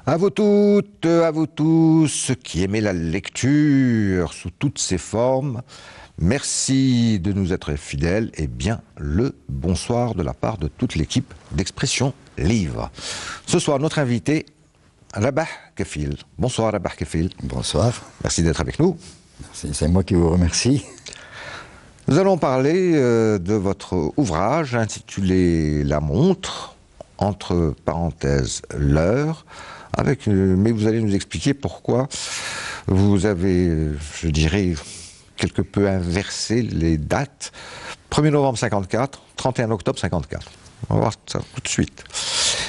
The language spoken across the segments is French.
À vous toutes, à vous tous qui aimez la lecture sous toutes ses formes, merci de nous être fidèles et bien le bonsoir de la part de toute l'équipe d'Expression Livre. Ce soir, notre invité, Rabah Kefil. Bonsoir Rabah Kefil. Bonsoir. Merci d'être avec nous. C'est moi qui vous remercie. Nous allons parler de votre ouvrage intitulé La montre, entre parenthèses l'heure, mais vous allez nous expliquer pourquoi vous avez, je dirais, quelque peu inversé les dates. 1er novembre 54, 31 octobre 54. On va voir ça tout de suite.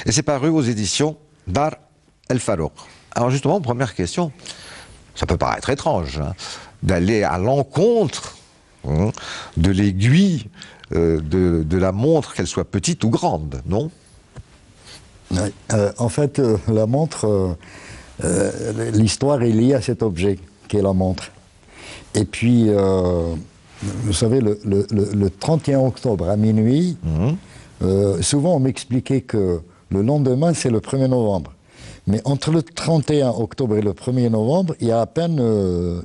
Et c'est paru aux éditions Dar El Farouk. Alors justement, première question, ça peut paraître étrange d'aller à l'encontre de l'aiguille de la montre, qu'elle soit petite ou grande, non? Oui. En fait, la montre, l'histoire est liée à cet objet qui est la montre. Et puis, vous savez, le 31 octobre à minuit, souvent on m'expliquait que le lendemain, c'est le 1er novembre. Mais entre le 31 octobre et le 1er novembre, il y a à peine,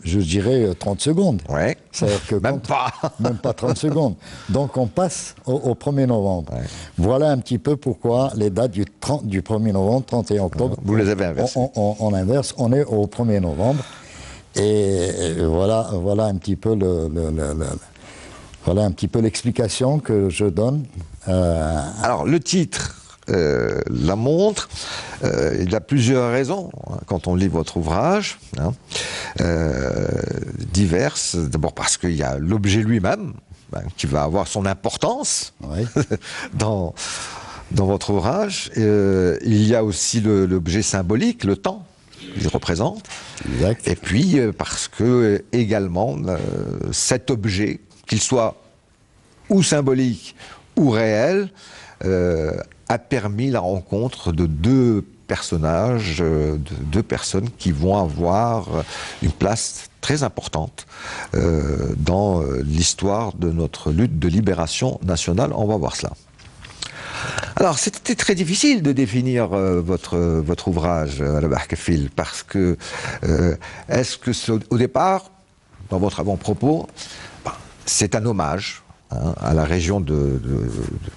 je dirais, 30 secondes. Ouais. C'est-à-dire que même pas. Même pas 30 secondes. Donc on passe au 1er novembre. Ouais. Voilà un petit peu pourquoi les dates du 1er novembre, 31 octobre. Vous les avez inversées. On inverse, on est au 1er novembre. Et voilà un petit peu voilà un petit peu l'explication que je donne. Alors le titre. La montre, il y a plusieurs raisons quand on lit votre ouvrage, diverses. D'abord parce qu'il y a l'objet lui-même qui va avoir son importance dans votre ouvrage. Il y a aussi l'objet symbolique, le temps qu'il représente. Exact. Et puis parce que également cet objet, qu'il soit ou symbolique ou réel, a permis la rencontre de deux personnages, de deux personnes qui vont avoir une place très importante dans l'histoire de notre lutte de libération nationale. On va voir cela. Alors, c'était très difficile de définir votre ouvrage, Rabah Kefil, parce que est-ce que au départ, dans votre avant-propos, c'est un hommage à la région de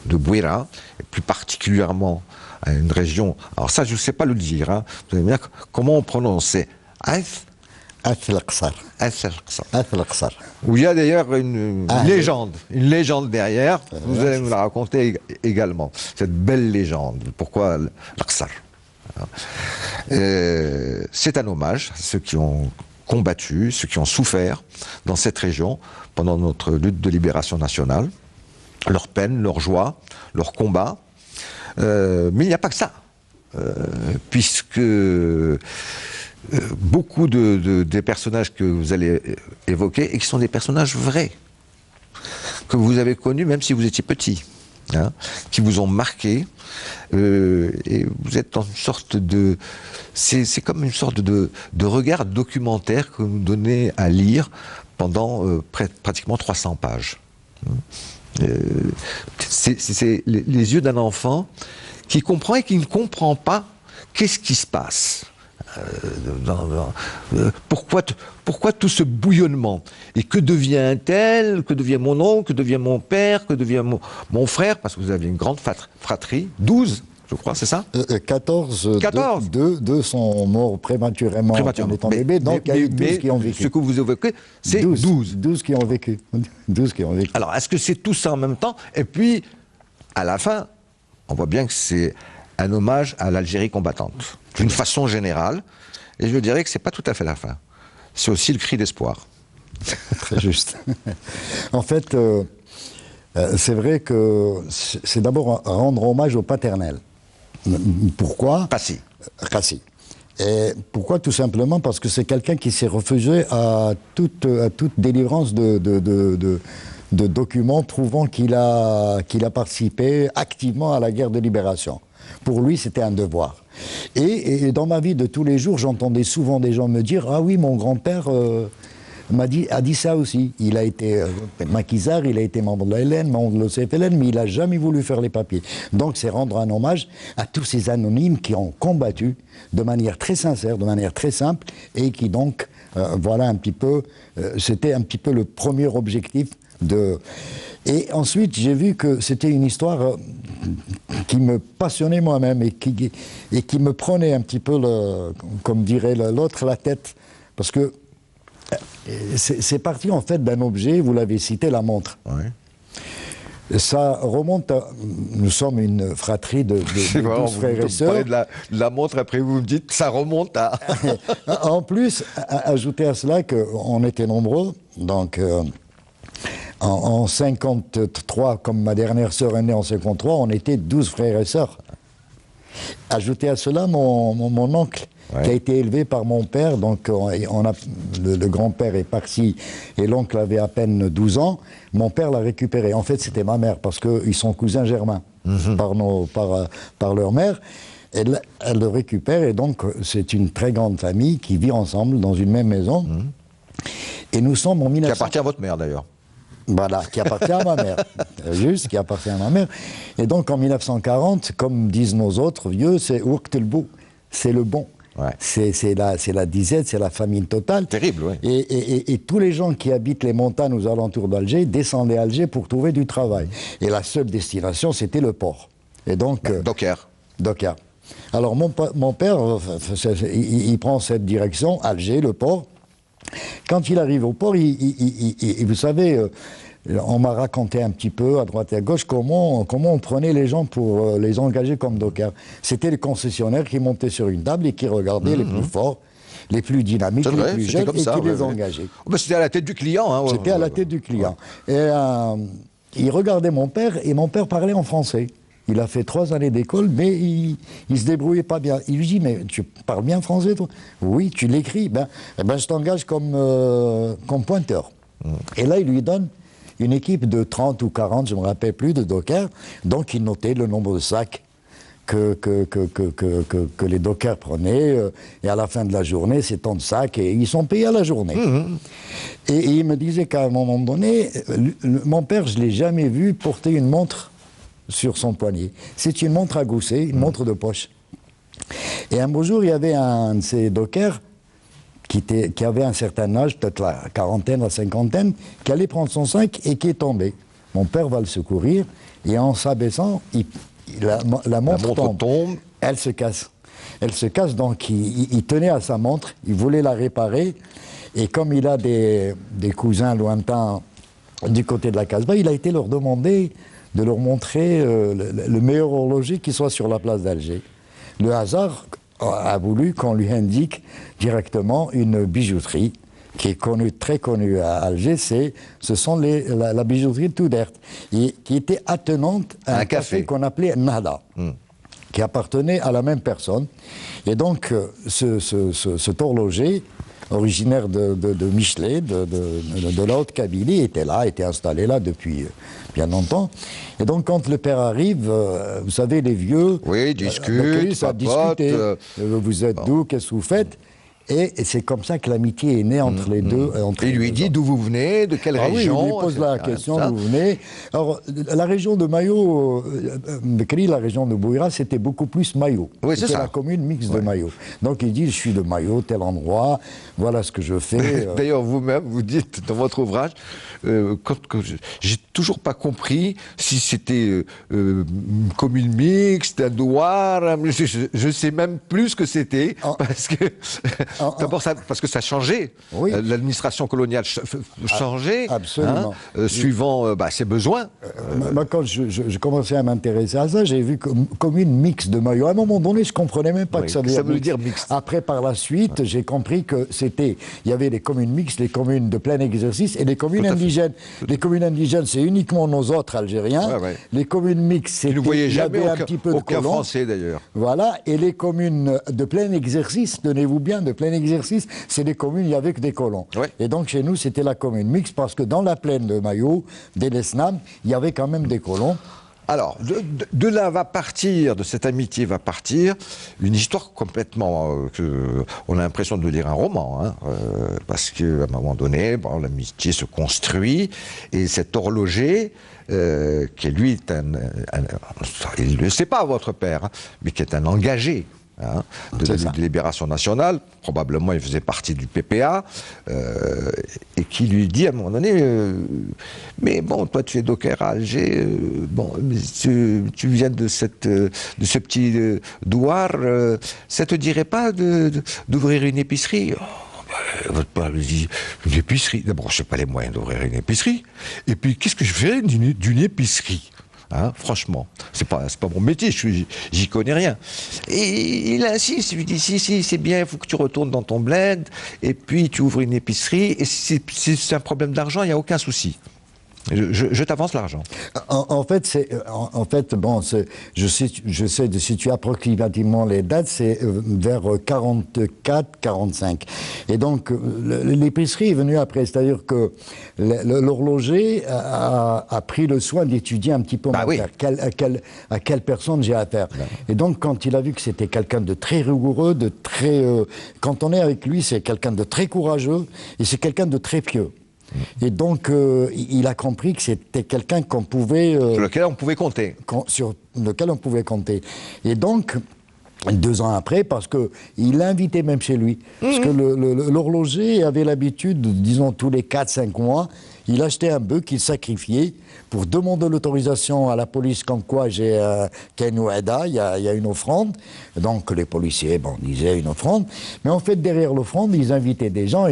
Bouira, et plus particulièrement à une région, alors ça je ne sais pas le dire, vous allez me dire comment on prononce, c'est Ath al-Aqsar. Où il y a d'ailleurs une légende derrière, vous allez nous la raconter également, cette belle légende, pourquoi l'Aqsar. C'est un hommage à ceux qui ont combattu, ceux qui ont souffert dans cette région pendant notre lutte de libération nationale, leur peine, leur joie, leur combat. Mais il n'y a pas que ça, puisque beaucoup des personnages que vous allez évoquer, et qui sont des personnages vrais, que vous avez connus même si vous étiez petit, qui vous ont marqué, et vous êtes dans une sorte de... C'est comme une sorte de regard documentaire que vous donnez à lire pendant pratiquement 300 pages. C'est les yeux d'un enfant qui comprend et qui ne comprend pas qu'est-ce qui se passe. Pourquoi tout ce bouillonnement? Et que devient un tel? Que devient mon oncle? Que devient mon père? Que devient mon frère? Parce que vous aviez une grande fratrie, 12, je crois, c'est ça? 14. 14. Deux sont morts prématurément en étant bébés, donc il y a eu 12 qui ont vécu. Ce que vous évoquez, c'est 12. 12 qui ont vécu. 12 qui ont vécu. Alors, est-ce que c'est tout ça en même temps? Et puis, à la fin, on voit bien que c'est un hommage à l'Algérie combattante, d'une façon générale, et je dirais que c'est pas tout à fait la fin. C'est aussi le cri d'espoir. Très juste. En fait, c'est vrai que c'est d'abord rendre hommage au paternel. Pourquoi? Passy. Et pourquoi? Tout simplement parce que c'est quelqu'un qui s'est refusé à toute délivrance de documents prouvant qu'il a participé activement à la guerre de libération. Pour lui, c'était un devoir. Et dans ma vie de tous les jours, j'entendais souvent des gens me dire « Ah oui, mon grand-père a dit ça aussi. Il a été maquisard, il a été membre de la LN, membre de l'OCFLN, mais il n'a jamais voulu faire les papiers. Donc c'est rendre un hommage à tous ces anonymes qui ont combattu de manière très sincère, de manière très simple, et qui donc, voilà un petit peu, c'était un petit peu le premier objectif de... Et ensuite, j'ai vu que c'était une histoire qui me passionnait moi-même et qui me prenait un petit peu, comme dirait l'autre, la tête. Parce que c'est parti en fait d'un objet, vous l'avez cité, la montre. Ouais. Ça remonte à... Nous sommes une fratrie de 12 frères et sœurs. Vous parlez de la montre, après vous me dites ça remonte à... En plus, ajoutez à cela qu'on était nombreux, donc... En 53, comme ma dernière sœur est née en 53, on était 12 frères et sœurs. Ajoutez à cela mon oncle, ouais, qui a été élevé par mon père. Donc le grand-père est parti et l'oncle avait à peine 12 ans. Mon père l'a récupéré. En fait, c'était ma mère parce qu'ils sont cousins germains par leur mère. Elle le récupère et donc c'est une très grande famille qui vit ensemble dans une même maison. Et nous sommes en 1900... Qui appartient à votre mère d'ailleurs. Voilà, qui appartient à ma mère. Juste, qui appartient à ma mère. Et donc en 1940, comme disent nos autres vieux, c'est Ouqt el Bou, c'est le bon. Ouais. C'est la disette, c'est la famine totale. Terrible, oui. Et tous les gens qui habitent les montagnes aux alentours d'Alger descendaient à Alger pour trouver du travail. Et la seule destination, c'était le port. Et donc... Docker. Docker. Alors mon père, il prend cette direction, Alger, le port. Quand il arrive au port, vous savez, on m'a raconté un petit peu à droite et à gauche comment on prenait les gens pour les engager comme dockers. C'était les concessionnaires qui montaient sur une table et qui regardaient les plus forts, les plus dynamiques, les plus jeunes, et qui les engageaient. Oh, c'était à la tête du client. Hein, c'était à la tête du client. Ouais. Et il regardait mon père, et mon père parlait en français. Il a fait 3 années d'école, mais il se débrouillait pas bien. Il lui dit, mais tu parles bien français, toi? Oui, tu l'écris. Je t'engage comme pointeur. Et là, il lui donne une équipe de 30 ou 40, je ne me rappelle plus, de dockers. Donc, il notait le nombre de sacs que les dockers prenaient. Et à la fin de la journée, c'est tant de sacs. Et ils sont payés à la journée. Et il me disait qu'à un moment donné, mon père, je ne l'ai jamais vu porter une montre sur son poignet. C'est une montre à gousset, une montre de poche. Et un beau jour, il y avait un de ces dockers qui avait un certain âge, peut-être la quarantaine, la cinquantaine, qui allait prendre son sac et qui est tombé. Mon père va le secourir et en s'abaissant, la montre tombe. Elle se casse. Elle se casse, donc il tenait à sa montre, il voulait la réparer. Et comme il a des cousins lointains du côté de la Casbah, il a été leur demander de leur montrer le meilleur horloger qui soit sur la place d'Alger. Le hasard a voulu qu'on lui indique directement une bijouterie qui est connue, très connue à Alger, ce sont la bijouterie de Toudert, qui était attenante à un café qu'on appelait Nahda, qui appartenait à la même personne. Et donc, cet horloger, originaire de Michelet, de la Haute-Kabylie, était installé là depuis bien longtemps. Et donc, quand le père arrive, vous savez, les vieux... Oui, discutent, vous êtes d'où, qu'est-ce que vous faites? Et c'est comme ça que l'amitié est née entre les deux. Il lui dit d'où vous venez, de quelle région. Oui, il lui pose la question d'où vous venez. Alors, la région de Mayo, la région de Bouira, c'était beaucoup plus Mayo. Oui, c'est ça. C'était la commune mixte de Mayo. Donc il dit, je suis de Mayo, tel endroit, voilà ce que je fais. D'ailleurs, vous-même, vous dites dans votre ouvrage, j'ai toujours pas compris si c'était une commune mixte, un douar, je sais même plus ce que c'était, parce que... D'abord, parce que ça changeait. Oui. L'administration coloniale changeait. Absolument. Suivant ses besoins. Quand je commençais à m'intéresser à ça, j'ai vu commune mixte de Mayo. À un moment donné, je ne comprenais même pas que ça veut dire mixte. Après, par la suite, j'ai compris que il y avait les communes mixtes, les communes de plein exercice et les communes indigènes. Les communes indigènes, c'est uniquement nos autres Algériens. Les communes mixtes, c'est ne voyez jamais un petit peu de aucun Français d'ailleurs. Voilà. Et les communes de plein exercice, tenez-vous bien, de plein exercice, c'est des communes, il n'y avait que des colons. Et donc chez nous, c'était la commune mixte, parce que dans la plaine de Mayo, d'Elesnam, il y avait quand même des colons. Alors, de là va partir, de cette amitié va partir une histoire complètement... on a l'impression de lire un roman, hein, parce qu'à un moment donné, bon, l'amitié se construit, et cet horloger, qui lui est il ne le sait pas, votre père, hein, mais qui est un engagé, hein, de la Ligue de Libération Nationale, probablement il faisait partie du PPA, et qui lui dit à un moment donné, mais bon, toi tu es docker à Alger, bon, mais tu viens de ce petit douar, ça te dirait pas d'ouvrir une épicerie? Votre père lui dit, une épicerie? D'abord, je n'ai pas les moyens d'ouvrir une épicerie. Et puis, qu'est-ce que je fais d'une épicerie? Hein, franchement, c'est pas mon métier, j'y connais rien. Et il insiste, il lui dit, si, c'est bien, il faut que tu retournes dans ton bled, et puis tu ouvres une épicerie, et si c'est un problème d'argent, il n'y a aucun souci. Je t'avance l'argent. En fait, bon, je sais de situer approximativement les dates, c'est vers 44-45. Et donc, l'épicerie est venue après, c'est-à-dire que l'horloger a pris le soin d'étudier un petit peu oui. à quelle personne j'ai affaire. Et donc, quand il a vu que c'était quelqu'un de très rigoureux, de très... quand on est avec lui, c'est quelqu'un de très courageux, et c'est quelqu'un de très pieux. Et donc, il a compris que c'était quelqu'un qu'on pouvait... sur lequel on pouvait compter. Sur lequel on pouvait compter. Et donc, 2 ans après, parce qu'il l'invitait même chez lui. Parce que l'horloger avait l'habitude, disons, tous les 4-5 mois, il achetait un bœuf qu'il sacrifiait pour demander l'autorisation à la police comme quoi j'ai Kenouada, il y a une offrande. Donc les policiers, bon, disaient une offrande. Mais en fait, derrière l'offrande, ils invitaient des gens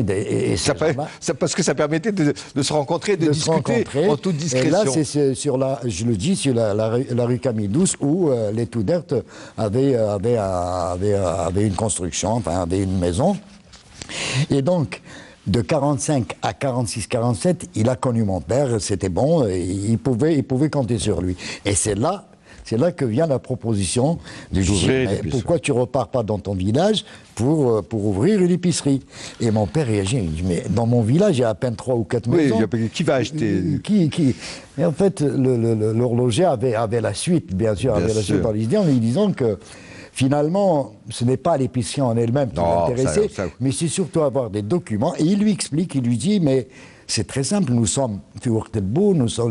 parce que ça permettait de se rencontrer, de discuter en toute discrétion. Et là, c'est sur je le dis, sur la rue Camille Douce, où les Tudert avaient une construction, enfin, avaient une maison. Et donc, de 45 à 46-47, il a connu mon père, c'était bon, il pouvait compter sur lui. Et c'est là que vient la proposition de dire, pourquoi tu repars pas dans ton village pour ouvrir une épicerie? Et mon père réagit, il dit, mais dans mon village, il y a à peine 3 ou 4 maisons. Qui va acheter? Et en fait, l'horloger avait la suite, bien sûr, dans l'idée, en lui disant que finalement, ce n'est pas l'épicerie en elle-même qui l'intéressait, mais c'est surtout avoir des documents. Et il lui explique, il lui dit, mais c'est très simple, nous sommes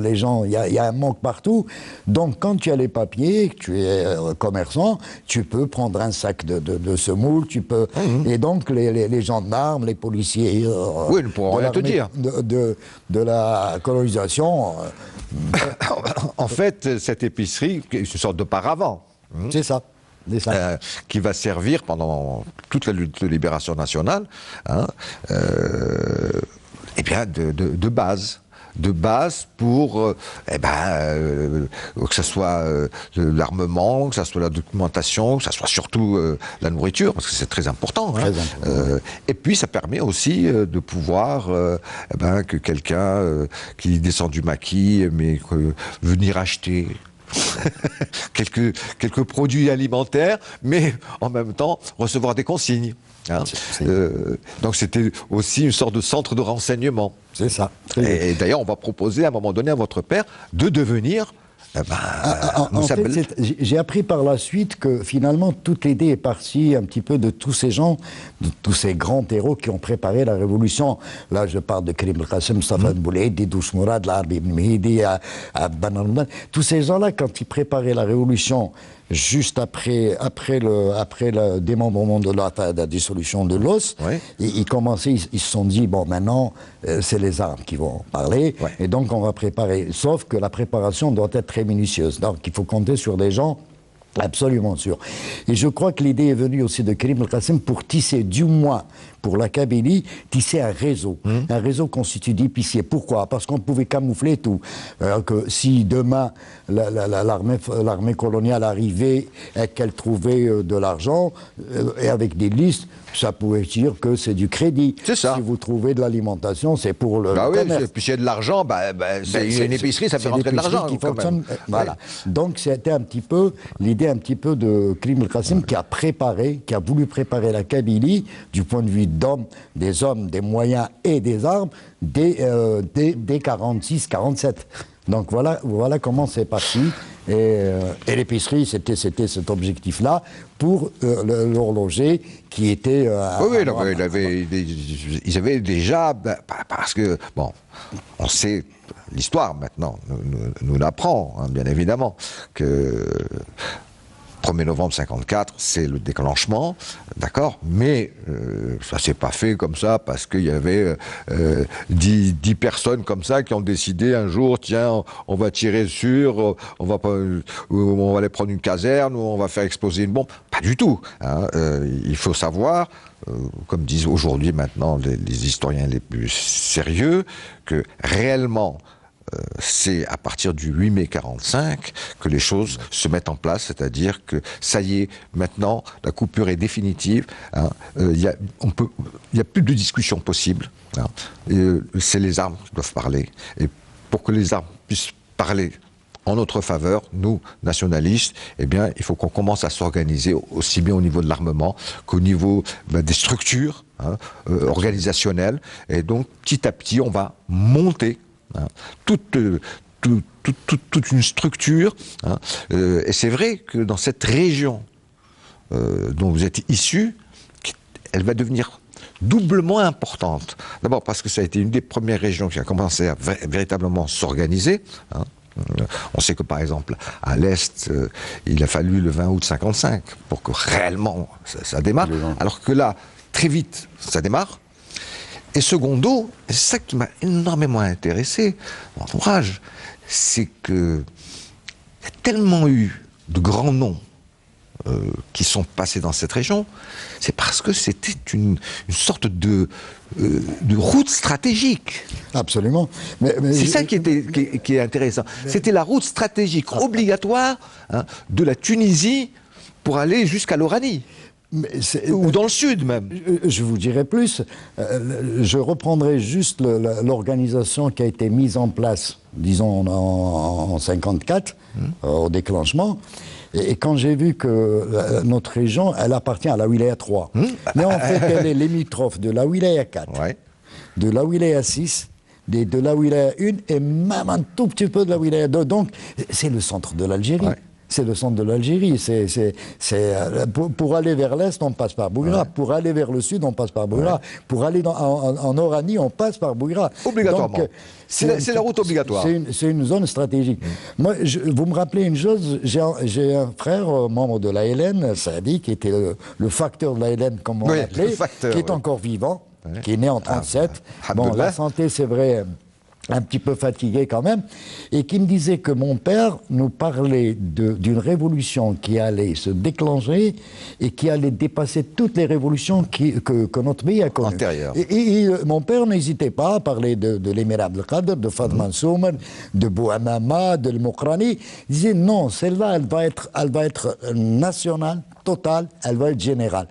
les gens, il y a un manque partout. Donc, quand tu as les papiers, que tu es commerçant, tu peux prendre un sac de semoule, tu peux... Et donc, les gendarmes, les policiers... oui, nous pourrons rien te dire. De la colonisation... en fait, cette épicerie, c'est une sorte de paravent. C'est ça. Qui va servir pendant toute la lutte de libération nationale, hein, et bien de base. De base pour que ce soit l'armement, que ce soit la documentation, que ce soit surtout la nourriture, parce que c'est très important. Hein. Et puis ça permet aussi de pouvoir que quelqu'un qui descend du maquis, mais venir acheter quelques produits alimentaires, mais en même temps recevoir des consignes. Hein. Donc c'était aussi une sorte de centre de renseignement. C'est ça. Et d'ailleurs, on va proposer à un moment donné à votre père de devenir... en fait, j'ai appris par la suite que finalement toute l'idée est partie un petit peu de tous ces gens, de tous ces grands héros qui ont préparé la révolution. Là, je parle de Karim El-Qassem, Mustafa Bouledi, Douche Mourad, Larbi Ibn Mehdi, tous ces gens-là, quand ils préparaient la révolution, juste après le démembrement de la dissolution de l'os, ils commençaient, ils se sont dit, bon, maintenant, c'est les armes qui vont parler, et donc on va préparer. Sauf que la préparation doit être très minutieuse. Donc il faut compter sur des gens absolument sûrs. Et je crois que l'idée est venue aussi de Karim El-Qassem pour tisser, du moins pour la Kabylie, tisser un réseau constitué d'épiciers. Pourquoi? Parce qu'on pouvait camoufler tout. Que si demain l'armée coloniale arrivait et qu'elle trouvait de l'argent, et avec des listes, ça pouvait dire que c'est du crédit. C'est ça. Si vous trouvez de l'alimentation, c'est pour le oui, commerce. Et puis s'il y a de l'argent, c'est une épicerie, ça fait rentrer de l'argent. Qui fonctionne, voilà. Donc c'était un petit peu l'idée de Karim El-Qassem qui a voulu préparer la Kabylie du point de vue des hommes, des moyens et des armes dès 46-47. Donc voilà comment c'est parti. Et l'épicerie, c'était cet objectif-là pour l'horloger qui était... oui, ils avaient déjà... Parce que, bon, on sait... L'histoire, maintenant, nous l'apprend, hein, bien évidemment, que 1er novembre 54, c'est le déclenchement, d'accord, mais ça s'est pas fait comme ça parce qu'il y avait 10 personnes comme ça qui ont décidé un jour, tiens, on va tirer sur, on va aller prendre une caserne ou on va faire exploser une bombe. Pas du tout. Hein, il faut savoir, comme disent aujourd'hui maintenant les historiens les plus sérieux, que réellement, c'est à partir du 8 mai 45 que les choses se mettent en place, c'est-à-dire que ça y est, maintenant, la coupure est définitive. Hein, il y a plus de discussion possible. Hein, c'est les armes qui doivent parler. Et pour que les armes puissent parler en notre faveur, nous, nationalistes, eh bien, il faut qu'on commence à s'organiser aussi bien au niveau de l'armement qu'au niveau des structures organisationnelles. Et donc, petit à petit, on va monter toute une structure. Hein, et c'est vrai que dans cette région dont vous êtes issus, elle va devenir doublement importante. D'abord parce que ça a été une des premières régions qui a commencé à véritablement s'organiser. Hein. On sait que par exemple à l'Est, il a fallu le 20 août 55 pour que réellement ça démarre. Alors que là, très vite, ça démarre. Et secondo, c'est ça qui m'a énormément intéressé dans l'ouvrage, c'est qu'il y a tellement eu de grands noms qui sont passés dans cette région, c'est parce que c'était une sorte de route stratégique. Absolument. C'est ça qui est intéressant. C'était la route stratégique obligatoire de la Tunisie pour aller jusqu'à l'Oranie. Ou dans le sud même. Je vous dirais plus, je reprendrai juste l'organisation qui a été mise en place, disons en 54, au déclenchement, et quand j'ai vu que notre région, elle appartient à la Wilaya 3, mais en fait elle est limitrophe de la Wilaya 4, ouais, de la Wilaya 6, de la Wilaya 1 et même un tout petit peu de la Wilaya 2, donc c'est le centre de l'Algérie. Ouais. C'est le centre de l'Algérie. Pour aller vers l'Est, on passe par Bouira. Ouais. Pour aller vers le Sud, on passe par Bouira. Ouais. Pour aller en Oranie, on passe par Bouira. Obligatoirement. C'est la route obligatoire. C'est une zone stratégique. Moi, vous me rappelez une chose, j'ai un frère, membre de l'ALN, Saadi, qui était le facteur de l'ALN, comme on l'appelait, qui est encore vivant, qui est né en 1937. Bon, la santé, c'est vrai, un petit peu fatigué quand même, et qui me disait que mon père nous parlait d'une révolution qui allait se déclencher et qui allait dépasser toutes les révolutions que notre pays a connues. Et mon père n'hésitait pas à parler de l'émirat Abdelkader, de Fad Mansour, de Bouamama, de l'Mokrani. Il disait non, celle-là, elle va être nationale, totale, elle va être générale.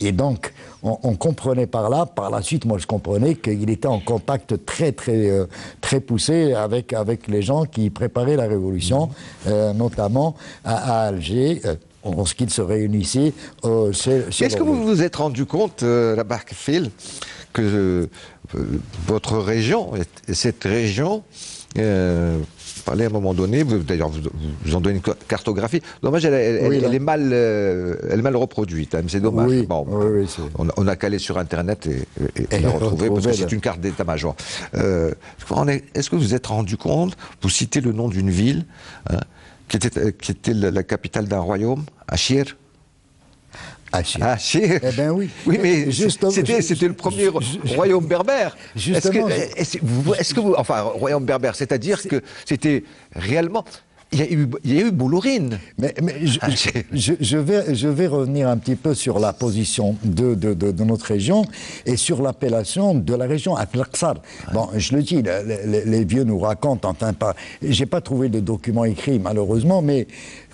Et donc, on comprenait par là, par la suite, moi je comprenais qu'il était en contact très poussé avec les gens qui préparaient la révolution, notamment à Alger, lorsqu'ils se réunissaient. Est-ce que vous vous êtes rendu compte, la Barkefil, que votre région, cette région, à un moment donné, d'ailleurs vous en donnez une cartographie. Dommage, elle est mal reproduite. Hein, c'est dommage. Oui, bon, oui, on a calé sur Internet et l'a retrouvée parce que c'est une carte d'état-major. Est-ce que vous vous êtes rendu compte, vous citez le nom d'une ville qui était la capitale d'un royaume, Achir. Achir. Eh bien oui. Oui, mais c'était le premier royaume berbère. Justement. Est-ce que vous, enfin, royaume berbère, c'est-à-dire que c'était réellement. Il y a eu Boulourine. Mais je vais revenir un petit peu sur la position de notre région et sur l'appellation de la région Al-Aqsar. Bon, je le dis, les vieux nous racontent, enfin pas. J'ai pas trouvé de document écrit malheureusement, mais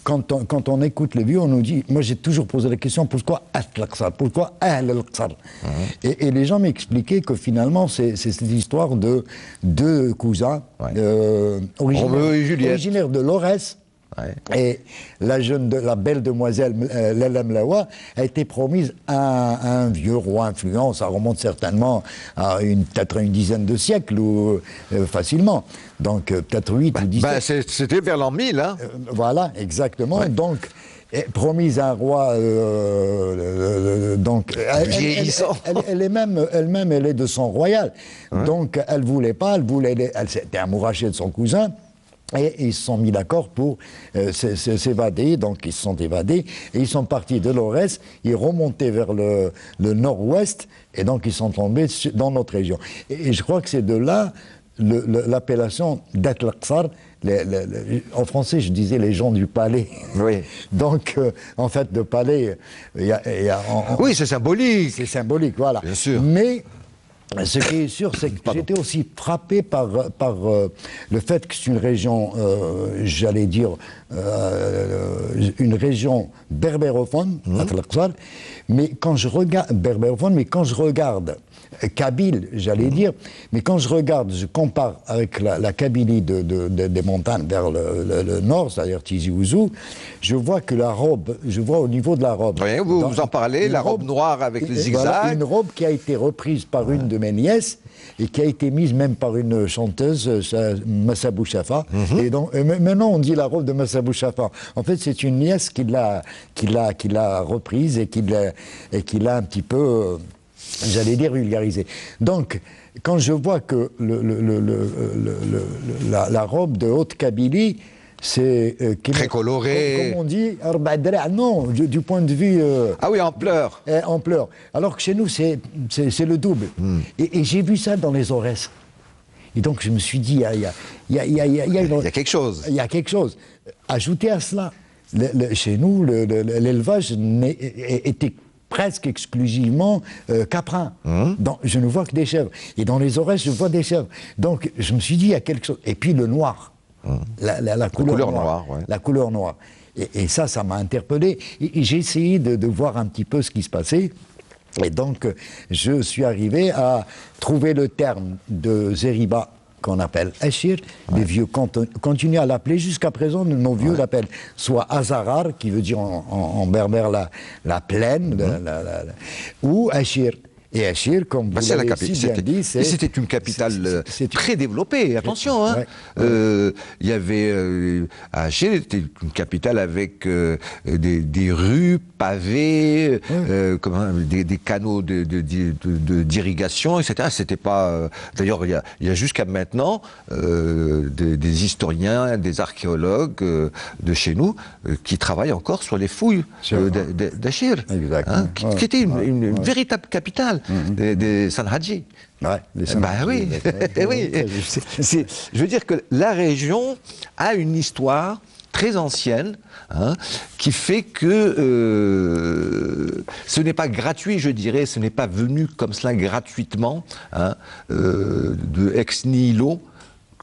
quand on écoute les vieux, on nous dit, moi j'ai toujours posé la question, pourquoi Al-Aqsar, pourquoi Al-Aqsar et les gens m'expliquaient que finalement c'est cette histoire de deux cousins originaires de l'Aurès, Ouais. Et la belle demoiselle Lala Mlawa a été promise à un vieux roi influent. Ça remonte certainement à peut-être une dizaine de siècles, ou facilement. Donc peut-être 8 ou 10 siècles. C'était vers l'an 1000, hein. Voilà, exactement. Ouais. Donc, promise à un roi, donc vieillissant. elle-même, elle est de sang royal. Ouais. Donc, elle voulait pas, elle s'était amourachée de son cousin. Et ils se sont mis d'accord pour s'évader, donc ils se sont évadés, et ils sont partis de l'Aurès, ils remontaient vers le nord-ouest, et donc ils sont tombés dans notre région. Et je crois que c'est de là l'appellation d'At al-Aqsar. En français, je disais les gens du palais. Oui. Donc, en fait, de palais, oui, c'est symbolique. C'est symbolique, voilà. Bien sûr. Mais ce qui est sûr, c'est que j'étais aussi frappé par le fait que c'est une région, j'allais dire, une région berbérophone, mais quand je regarde berbérophone, mais quand je regarde kabyle, j'allais dire, mais quand je compare avec la Kabylie des montagnes vers le nord, c'est-à-dire Tizi Ouzou, je vois au niveau de la robe. Oui, vous en parlez, la robe noire avec les zigzags. Voilà, une robe qui a été reprise par une de mes nièces et qui a été mise même par une chanteuse, Massabou Chafa. Et donc, maintenant, on dit la robe de Massabou Chafa. En fait, c'est une nièce qui l'a reprise et qui l'a un petit peu... j'allais dire vulgarisé. Donc, quand je vois que la robe de Haute-Kabylie, c'est... très colorée. Comme on dit, non, du point de vue... ah oui, en pleurs. En pleurs. Alors que chez nous, c'est le double. Et j'ai vu ça dans les Aurès. Et donc, je me suis dit, il y a quelque chose. Il y a quelque chose. Ajoutez à cela, chez nous, l'élevage était presque exclusivement caprin. Donc, je ne vois que des chèvres. Et dans les Aurès, je vois des chèvres. Donc, je me suis dit, il y a quelque chose. Et puis, le noir. La couleur noire. Ouais. La couleur noire. Et ça m'a interpellé. Et j'ai essayé de voir un petit peu ce qui se passait. Et donc, je suis arrivé à trouver le terme de Zeriba, qu'on appelle Achir. Les vieux continuent à l'appeler. Jusqu'à présent, nos vieux l'appellent soit Azarar, qui veut dire en berbère la plaine, ou Achir. Et Achir, comme vous l'avez si bien dit, c'était une capitale très développée, attention. Hein. Il y avait... Achir était une capitale avec des rues pavées, des canaux d'irrigation, etc. C'était pas... D'ailleurs, il y a jusqu'à maintenant des historiens, des archéologues de chez nous qui travaillent encore sur les fouilles d'Achir, hein, qui était une véritable capitale. Des Sanhadji. Ouais, oui. Oui. Je veux dire que la région a une histoire très ancienne, hein, qui fait que ce n'est pas gratuit, je dirais, ce n'est pas venu comme cela gratuitement, hein, de ex nihilo,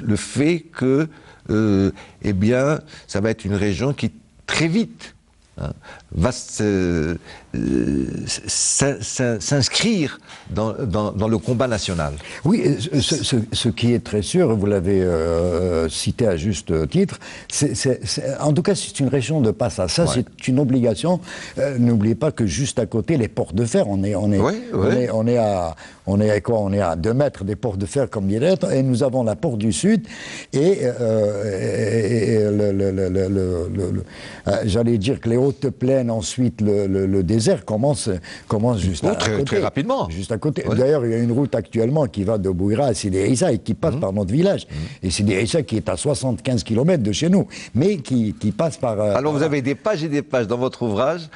le fait que, eh bien, ça va être une région qui très vite va s'inscrire dans le combat national. Oui, ce qui est très sûr, vous l'avez cité à juste titre, en tout cas c'est une région de passage. Ça, c'est une obligation. N'oubliez pas que juste à côté, les ports de fer, on est à 2 mètres des ports de fer comme dirait, et nous avons la porte du Sud et j'allais dire que les hautes plaines, ensuite le désert commence juste à côté. Très rapidement. Juste à côté. D'ailleurs, il y a une route actuellement qui va de Bouira à Sidi Issa et qui passe par notre village. Et Sidi Issa qui est à 75 km de chez nous, mais qui passe par... Alors vous avez des pages et des pages dans votre ouvrage,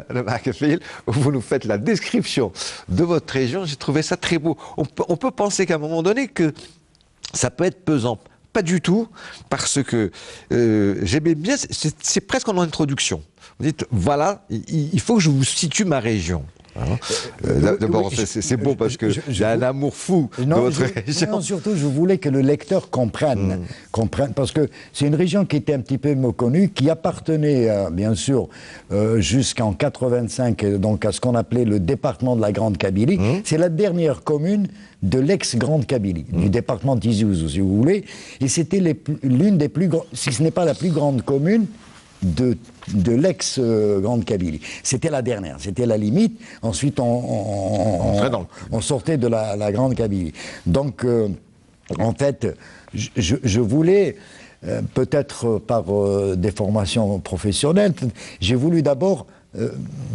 le Makafil, où vous nous faites la description de votre région. J'ai trouvé ça très beau. On peut penser qu'à un moment donné que ça peut être pesant. Pas du tout, parce que j'aimais bien, c'est presque en introduction. Vous dites, voilà, il faut que je vous situe ma région. D'abord, c'est beau parce que j'ai un amour fou de votre région. Non, surtout, je voulais que le lecteur comprenne, parce que c'est une région qui était un petit peu méconnue, qui appartenait, bien sûr, jusqu'en 85, donc à ce qu'on appelait le département de la Grande Kabylie. C'est la dernière commune de l'ex-Grande Kabylie, du département de Tizi Ouzou, si vous voulez. Et c'était l'une des plus grandes, si ce n'est pas la plus grande commune, de l'ex-Grande Kabylie. C'était la dernière, c'était la limite. Ensuite, on sortait de la Grande Kabylie. Donc, en fait, je voulais, peut-être par des formations professionnelles, j'ai voulu d'abord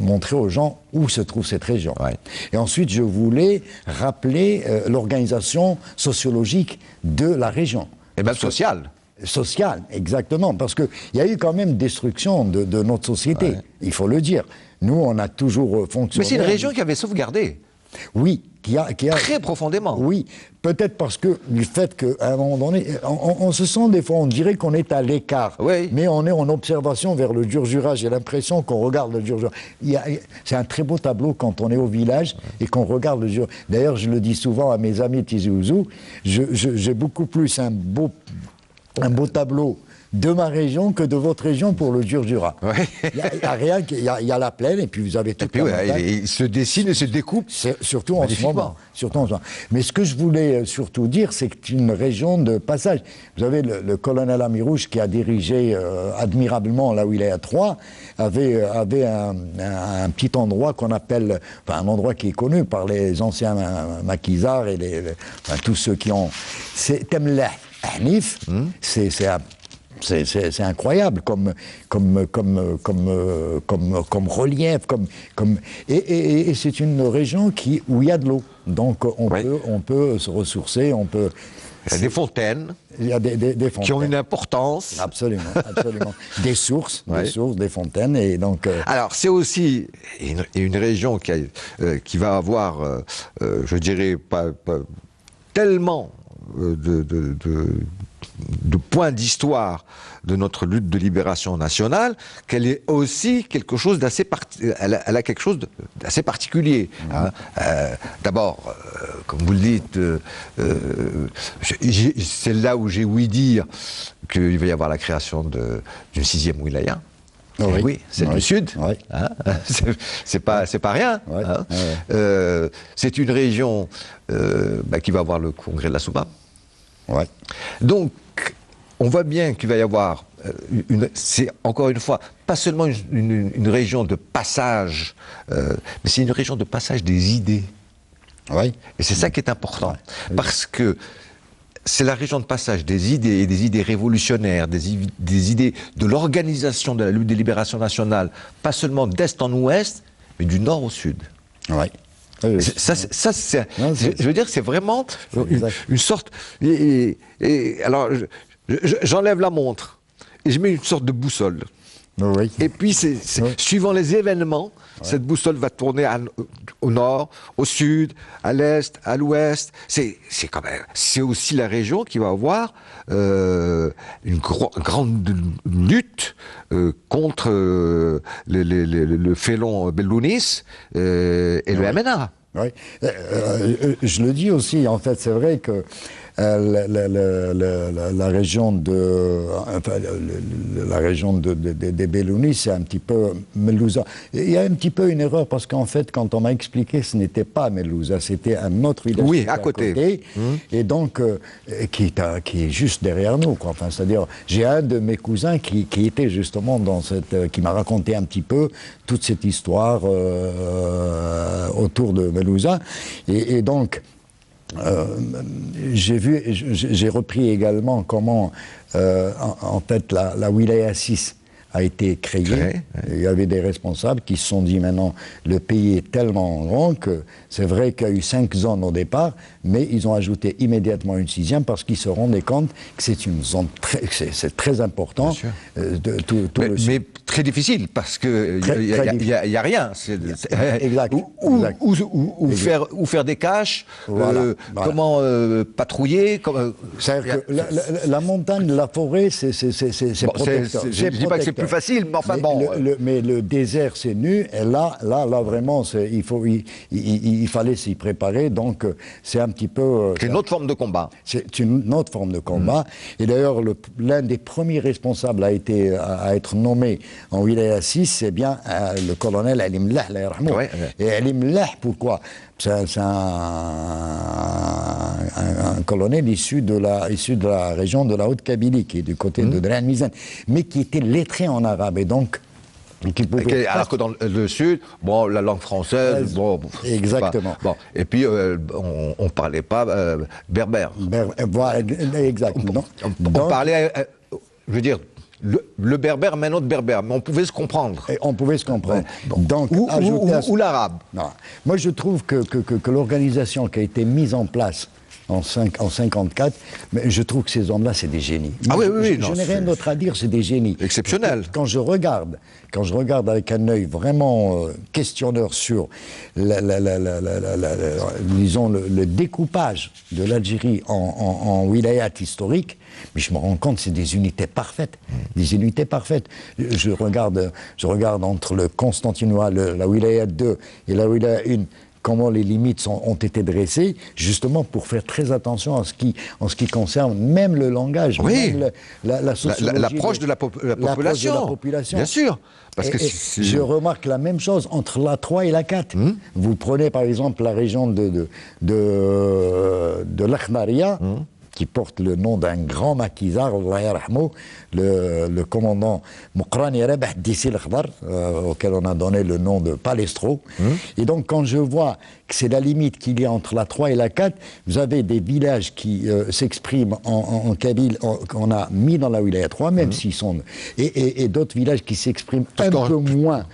montrer aux gens où se trouve cette région. Ouais. Et ensuite, je voulais rappeler l'organisation sociologique de la région. Et même sociale. Sociale, exactement, parce qu'il y a eu quand même destruction de notre société, il faut le dire. Nous, on a toujours fonctionné... Mais c'est une région qui avait sauvegardé. Oui, qui a... Très profondément. Oui, peut-être parce que du fait qu'à un moment donné, on se sent des fois, on dirait qu'on est à l'écart, mais on est en observation vers le Djurdjura. J'ai l'impression qu'on regarde le Djurdjura. C'est un très beau tableau quand on est au village et qu'on regarde le Djurdjura. D'ailleurs, je le dis souvent à mes amis de Tizi Ouzou, j'ai beaucoup plus un beau tableau de ma région que de votre région pour le Djurdjura. Il y a rien, il y a la plaine et puis vous avez tout. Et puis il se dessine et se découpe. Surtout en ce moment. Mais ce que je voulais surtout dire, c'est que c'est une région de passage. Vous avez le colonel Amirouche qui a dirigé admirablement là où il est à Troyes, avait un petit endroit qu'on appelle, enfin un endroit qui est connu par les anciens maquisards et tous ceux qui ont. C'est Temleh Hanif, c'est incroyable comme relief, et c'est une région où il y a de l'eau. Donc on peut se ressourcer, on peut... Il y a des fontaines. Il y a des fontaines. Qui ont une importance. Absolument, absolument. Des sources, des fontaines, et donc... Alors, c'est aussi une région qui va avoir, je dirais, pas tellement de points d'histoire de notre lutte de libération nationale, qu'elle est aussi quelque chose d'assez elle a quelque chose d'assez particulier. Hein. D'abord, comme vous le dites, c'est là où j'ai ouï dire qu'il va y avoir la création d'une 6e wilaya. Oui, c'est du Sud. Hein. C'est pas rien. Hein. C'est une région qui va avoir le congrès de la Souba. Donc, on voit bien qu'il va y avoir, c'est encore une fois, pas seulement une région de passage, mais c'est une région de passage des idées. Et c'est ça qui est important, parce que c'est la région de passage des idées, et des idées révolutionnaires, des idées de l'organisation de la lutte des libérations nationales, pas seulement d'est en ouest, mais du nord au sud. Je veux dire, c'est vraiment une sorte... alors, j'enlève la montre et je mets une sorte de boussole. Et puis, suivant les événements, cette boussole va tourner au nord, au sud, à l'est, à l'ouest. C'est aussi la région qui va avoir une grande lutte contre le félon Bellounis et le MNA. Je le dis aussi, en fait, c'est vrai que la région des Bellounis, c'est un petit peu Melouza. Il y a un petit peu une erreur parce qu'en fait, quand on m'a expliqué, ce n'était pas Melouza, c'était un autre village à côté. Et donc qui est juste derrière nous, quoi. Enfin, c'est-à-dire, j'ai un de mes cousins qui était justement dans qui m'a raconté un petit peu toute cette histoire autour de Melouza, et donc. J'ai repris également comment, en fait, la Wilaya 6 a été créée. Il y avait des responsables qui se sont dit maintenant, le pays est tellement grand que c'est vrai qu'il y a eu 5 zones au départ, mais ils ont ajouté immédiatement une 6e parce qu'ils se rendaient compte que c'est une zone c'est très important. Mais très difficile parce que il y a rien. Exact. Ou faire des caches. Voilà. Comment patrouiller. C'est-à-dire que la montagne, la forêt, c'est protecteur. Je ne dis pas que c'est plus facile, mais enfin bon. Mais le désert, c'est nu. Et là vraiment, il fallait s'y préparer. Donc, c'est un petit peu. C'est une autre forme de combat. C'est une autre forme de combat. Et d'ailleurs, l'un des premiers responsables à être nommé en Wilaya 6, c'est bien le colonel Ali Mlah, Et Ali Mlah, pourquoi? C'est un colonel issu de la région de la Haute-Kabylie, qui est du côté de Dran Mizan, mais qui était lettré en arabe. Et donc, alors que dans le sud, bon, la langue française, bon, exactement. Bon, et puis on parlait pas berbère. Voilà, exactement. On parlait, je veux dire, le berbère, mais un autre berbère, mais on pouvait se comprendre. Et on pouvait se comprendre. Bon. Donc, ou l'arabe. Moi, je trouve que l'organisation qui a été mise en place en 54, mais je trouve que ces hommes-là, c'est des génies. Je n'ai rien d'autre à dire, c'est des génies. Exceptionnel. Quand je regarde avec un œil vraiment questionneur sur, disons, le découpage de l'Algérie en wilayat historique, mais je me rends compte que c'est des unités parfaites. Des unités parfaites. Je regarde entre le Constantinois, la wilayat 2 et la wilayat 1, comment les limites ont été dressées, justement pour faire très attention en ce qui concerne même le langage, même la sociologie. L'approche de la population. Bien sûr. Parce que je remarque la même chose entre la 3 et la 4. Vous prenez par exemple la région de l'Akhnaria, qui porte le nom d'un grand maquisard, le commandant Moukrani Rabah Dissil Khdar, auquel on a donné le nom de Palestro. Et donc, quand je vois que c'est la limite qu'il y a entre la 3 et la 4, vous avez des villages qui s'expriment en kabyle, qu'on a mis dans la wilaya 3, même s'ils sont... Et d'autres villages qui s'expriment un peu moins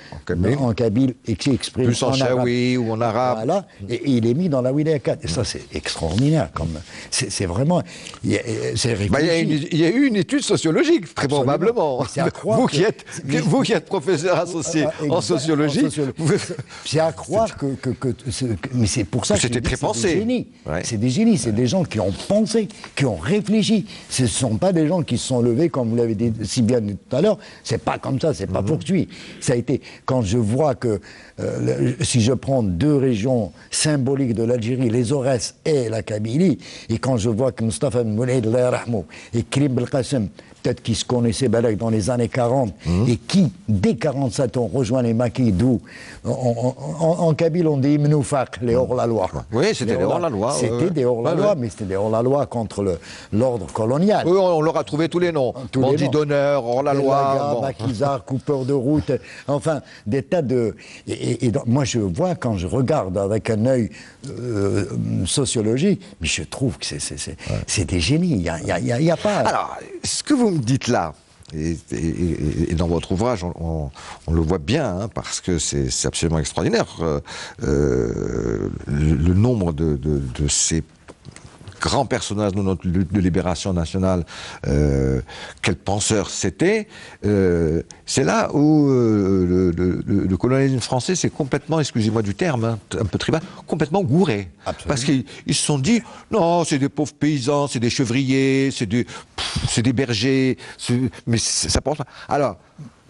en kabyle et qui s'expriment plus en chaoui ou en arabe. Voilà, et il est mis dans la wilaya 4. Et ça, c'est extraordinaire. C'est vraiment... Il y a eu une étude sociologique, très probablement. Vous qui êtes professeur associé en sociologie, c'est à croire que mais c'est pour ça que c'était très pensé. C'est des génies, c'est des gens qui ont pensé, qui ont réfléchi. Ce ne sont pas des gens qui se sont levés, comme vous l'avez dit si bien tout à l'heure. C'est pas comme ça, c'est pas fortuit. Ça a été, quand je vois que, si je prends deux régions symboliques de l'Algérie, les Aurès et la Kabylie, et quand je vois que Mustafa Mouled et Krim Belkacem, peut-être qui se connaissaient dans les années 40, et qui, dès 47, ont rejoint les maquis, d'où, en Kabyle, on dit Mnoufak, les hors-la-loi. Oui, c'était les hors-la-loi. C'était des hors-la-loi, mais c'était des hors-la-loi contre l'ordre colonial. Oui, on leur a trouvé tous les noms. Bandits d'honneur, hors-la-loi. Maquisard, coupeur de route, enfin, des tas de... Et donc, moi, je vois, quand je regarde avec un œil sociologique, mais je trouve que c'est des génies. Il n'y a pas... Alors, ce que vous me dites là, et dans votre ouvrage, on le voit bien, hein, parce que c'est absolument extraordinaire, le nombre de ces grands personnages de notre lutte de libération nationale, quels penseurs c'était, c'est là où le colonialisme français s'est complètement, excusez-moi du terme, hein, un peu tribal, complètement gouré. Absolument. Parce qu'ils se sont dit, non, c'est des pauvres paysans, c'est des chevriers, c'est des bergers, mais ça pense pas. Alors,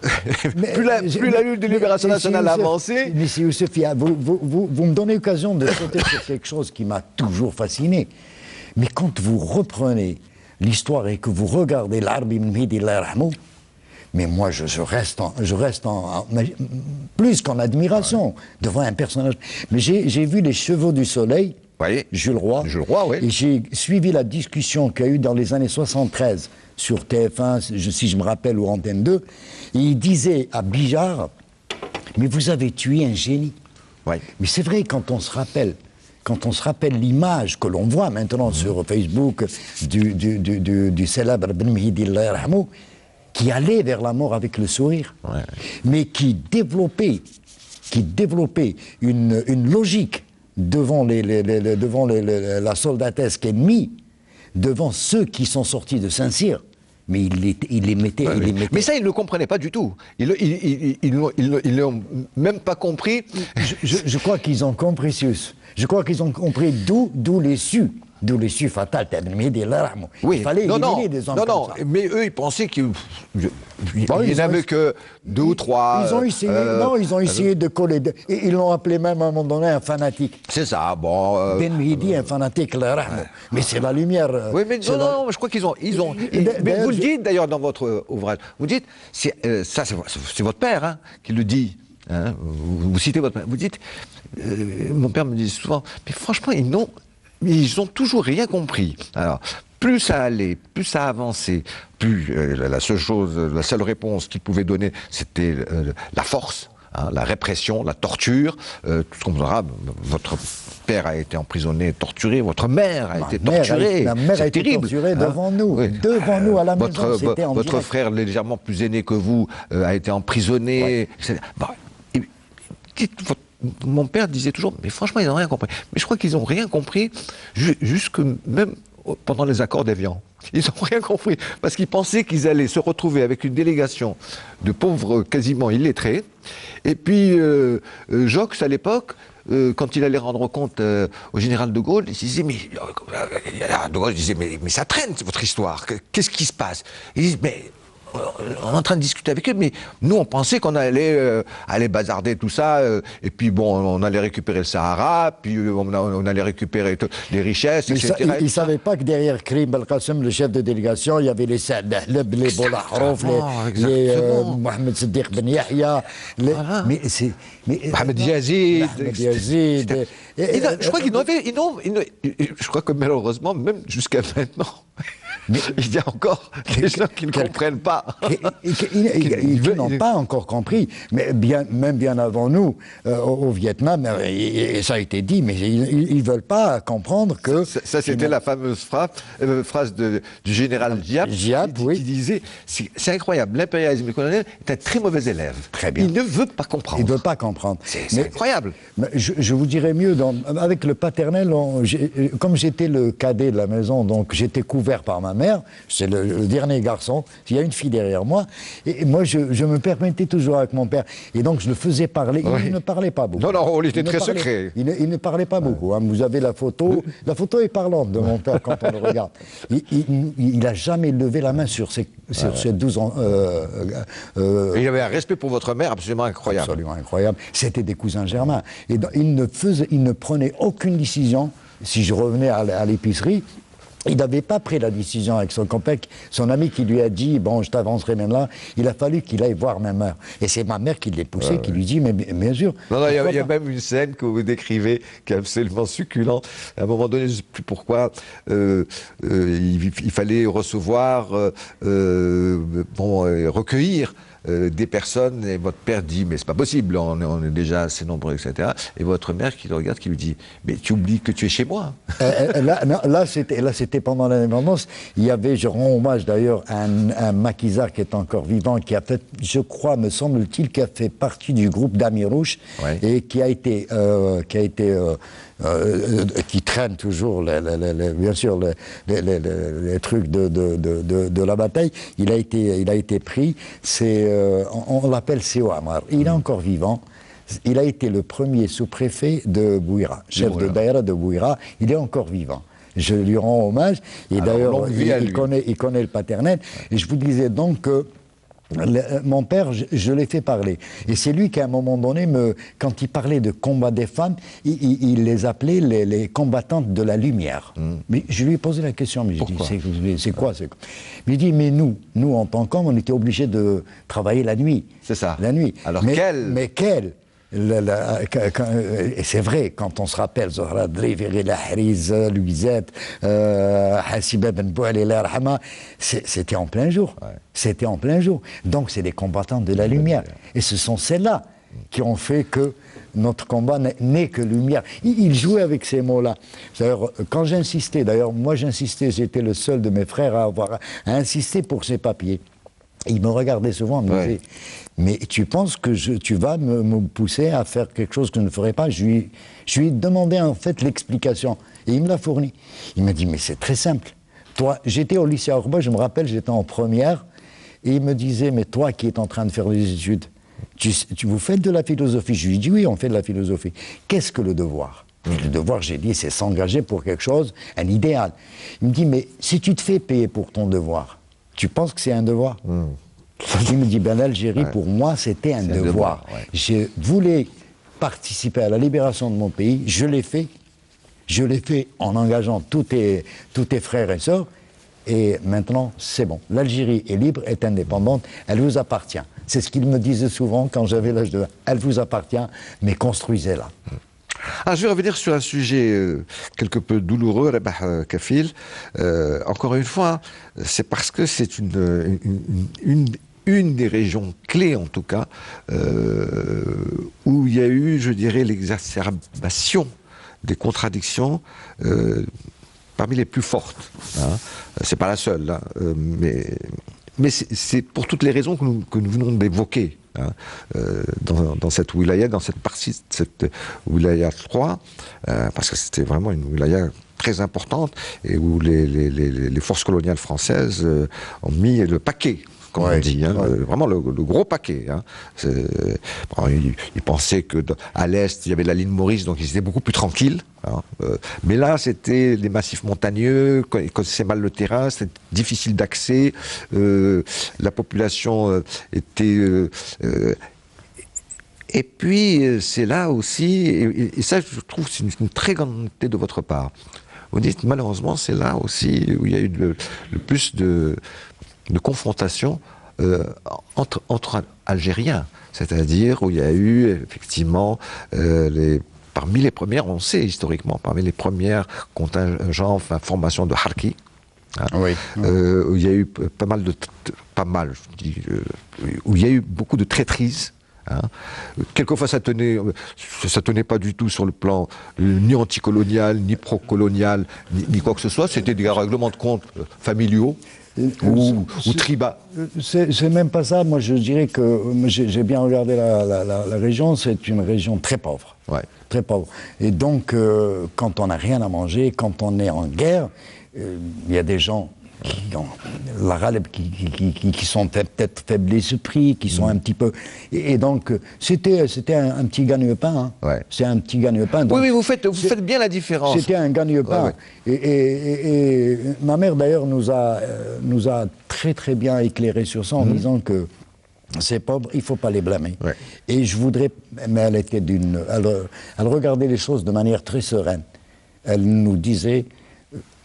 plus la lutte de libération nationale a avancé... Mais Youssef, vous me donnez l'occasion de sauter sur quelque chose qui m'a toujours fasciné. Mais quand vous reprenez l'histoire et que vous regardez l'Arbi Mhidi Rahmou, mais moi je reste plus qu'en admiration devant un personnage. Mais j'ai vu Les Chevaux du Soleil, Jules Roy, oui. Et j'ai suivi la discussion qu'il y a eu dans les années 73 sur TF1, si je me rappelle, ou Antenne 2, et il disait à Bijard, mais vous avez tué un génie. Mais c'est vrai, quand on se rappelle l'image que l'on voit maintenant sur Facebook du célèbre Ben Mhidi Rahmou, qui allait vers la mort avec le sourire, mais qui développait une logique devant la soldatesque ennemie, devant ceux qui sont sortis de Saint-Cyr, mais il les mettait. Mais ça, ils ne le comprenaient pas du tout. Ils ne l'ont même pas compris. Je crois qu'ils ont compris, Sius. Je crois qu'ils ont compris d'où l'issue. D'où l'issue fatale. Oui. Il fallait éliminer des hommes comme ça. Mais eux, ils pensaient qu'il n'y en avait que 2 ou 3. Ils ont essayé, ils ont essayé de coller. Ils l'ont appelé même à un moment donné un fanatique. C'est ça, bon. Ben Mehdi, un fanatique, mais c'est la lumière. Oui, mais non, je crois qu'ils ont. Mais vous le dites d'ailleurs dans votre ouvrage. Vous dites, ça, c'est votre père hein, qui le dit. Hein, vous citez votre père. Vous dites, mon père me dit souvent, mais franchement, ils ont toujours rien compris. Alors, plus ça allait, plus ça avançait, plus la seule réponse qu'ils pouvaient donner, c'était la force, hein, la répression, la torture, tout ce qu'on verra. Votre père a été emprisonné, torturé, votre mère a été torturée. Ma mère a été torturée devant nous, devant nous à la maison. Votre frère, légèrement plus aîné que vous, a été emprisonné. Ouais. Bon, mon père disait toujours, mais franchement, ils n'ont rien compris. Mais je crois qu'ils n'ont rien compris, jusque même pendant les accords d'Évian. Ils n'ont rien compris, parce qu'ils pensaient qu'ils allaient se retrouver avec une délégation de pauvres quasiment illettrés. Et puis, Jox, à l'époque, quand il allait rendre compte au général de Gaulle, il disait, de Gaulle disait, mais ça traîne, votre histoire, qu'est-ce qui se passe? Il disait, mais on est en train de discuter avec eux, mais nous on pensait qu'on allait bazarder tout ça, et puis bon, on allait récupérer le Sahara, puis on allait récupérer les richesses, etc. Ils ne savaient pas que derrière Karim Belkacem, le chef de délégation, il y avait les Saad Dahleb, les Bola Harouf, les Mohamed Siddiq Ben Yahya, Mohamed Yazid. Je crois je crois que malheureusement, même jusqu'à maintenant, mais il y a encore des gens qui ne comprennent pas. Ils n'ont pas encore compris. Mais même bien avant nous, au Vietnam, et ça a été dit, mais ils ne veulent pas comprendre que... Ça c'était la fameuse phrase du général Giap qui disait, c'est incroyable, l'impérialisme colonial est un très mauvais élève. Très bien. Il ne veut pas comprendre. Il ne veut pas comprendre. C'est incroyable. Mais je vous dirais mieux, avec le paternel, comme j'étais le cadet de la maison, donc j'étais couvert par ma mère, c'est le dernier garçon, il y a une fille derrière moi, et moi je me permettais toujours avec mon père, et donc je le faisais parler, il ne parlait pas beaucoup. Non, il était très secret. Il ne parlait pas beaucoup, hein. Vous avez la photo est parlante de mon père quand on le regarde. Il n'a jamais levé la main sur ses 12 ans. Il avait un respect pour votre mère absolument incroyable. Absolument incroyable. C'était des cousins germains. Et il ne prenait aucune décision. Si je revenais à l'épicerie, il n'avait pas pris la décision avec son copain, son ami qui lui a dit, bon, je t'avancerai même là. Il a fallu qu'il aille voir ma mère. Et c'est ma mère qui l'ait poussé, qui lui dit, mais bien sûr. Non, il y a même une scène que vous décrivez qui est absolument succulente. À un moment donné, je ne sais plus pourquoi, il fallait recevoir, recueillir des personnes, et votre père dit, mais c'est pas possible, on est déjà assez nombreux, etc. Et votre mère qui le regarde, qui lui dit, mais tu oublies que tu es chez moi. Là, c'était pendant l'indépendance. Il y avait, je rends hommage d'ailleurs à un maquisard qui est encore vivant, qui a fait, je crois, me semble-t-il, qui a fait partie du groupe d'Amirouche, et qui traîne toujours, bien sûr, les trucs de la bataille. Il a été pris. On l'appelle Séo Amar. Il est encore vivant. Il a été le premier sous-préfet de Bouira, chef de daïra de Bouira. Il est encore vivant. Je lui rends hommage. Et d'ailleurs, il connaît le paternel. Et je vous disais donc que mon père, je l'ai fait parler. Et c'est lui qui, à un moment donné, quand il parlait de combat des femmes, il les appelait les combattantes de la lumière. Mais je lui ai posé la question, mais je dis, c'est quoi? Mais il dit, mais nous, en tant qu'hommes, on était obligés de travailler la nuit. C'est ça. La nuit. Alors quelle et c'est vrai, quand on se rappelle Zohra Dreyferi, Lahriz, Louisette, Hassiba Ben Bouali, c'était en plein jour. Ouais. C'était en plein jour. Donc c'est des combattantes de la lumière. Et ce sont celles-là qui ont fait que notre combat n'est que lumière. Il jouait avec ces mots-là. D'ailleurs, quand j'insistais, j'étais le seul de mes frères à insister pour ces papiers. Il me regardait souvent, il me disait, mais tu penses que tu vas me pousser à faire quelque chose que je ne ferais pas? Je lui ai demandé en fait l'explication, et il me l'a fourni. Il m'a dit, mais c'est très simple. toi, j'étais au lycée Orba, je me rappelle, j'étais en première, et il me disait, mais toi qui es en train de faire des études, vous faites de la philosophie? Je lui dis, oui, on fait de la philosophie. Qu'est-ce que le devoir? Le devoir, j'ai dit, c'est s'engager pour quelque chose, un idéal. Il me dit, mais si tu te fais payer pour ton devoir, tu penses que c'est un devoir? Il me dit, ben l'Algérie, pour moi, c'était un devoir. Je voulais participer à la libération de mon pays, je l'ai fait. Je l'ai fait en engageant tous tes frères et sœurs, et maintenant, c'est bon. L'Algérie est libre, est indépendante, elle vous appartient. C'est ce qu'il me disait souvent quand j'avais l'âge de... Elle vous appartient, mais construisez-la. Ah, je vais revenir sur un sujet quelque peu douloureux, Rabah Kafil. Encore une fois, c'est parce que c'est une des régions clés, en tout cas, où il y a eu, je dirais, l'exacerbation des contradictions parmi les plus fortes. Hein. C'est pas la seule, hein, mais c'est pour toutes les raisons que nous venons d'évoquer. Hein, dans cette wilaya, dans cette partie de cette wilaya 3, parce que c'était vraiment une wilaya très importante et où les forces coloniales françaises ont mis le paquet, comme on dit, hein, vraiment le gros paquet. Hein. Bon, ils pensaient qu'à l'est, il y avait la ligne Maurice, donc ils étaient beaucoup plus tranquilles. Hein. Mais là, c'était les massifs montagneux, ils connaissaient mal le terrain, c'était difficile d'accès, la population était... et puis, c'est là aussi, et ça, je trouve, c'est une très grande honnêteté de votre part. Vous dites, malheureusement, c'est là aussi où il y a eu le plus de confrontation entre Algériens, c'est-à-dire où il y a eu effectivement parmi les premières, on sait historiquement, parmi les premières contingents, enfin formations de Harki, hein, où il y a eu où il y a eu beaucoup de traîtrises. Hein. Quelquefois, ça tenait pas du tout sur le plan ni anticolonial, ni pro-colonial, ni quoi que ce soit. C'était des règlements de compte familiaux ou tribaux. C'est même pas ça. Moi, je dirais que j'ai bien regardé la région. C'est une région très pauvre. Ouais. Très pauvre. Et donc, quand on n'a rien à manger, quand on est en guerre, il y a des gens qui ont la râle, qui sont peut-être faibles d'esprit, qui sont un petit peu... Et donc, c'était un petit gagne-pain. Hein. Ouais. C'est un petit gagne-pain. Oui, vous faites bien la différence. C'était un gagne-pain. Ouais. Et ma mère, d'ailleurs, nous a très, très bien éclairé sur ça en disant que ces pauvres, il ne faut pas les blâmer. Ouais. Et je voudrais... Mais elle était elle regardait les choses de manière très sereine. Elle nous disait...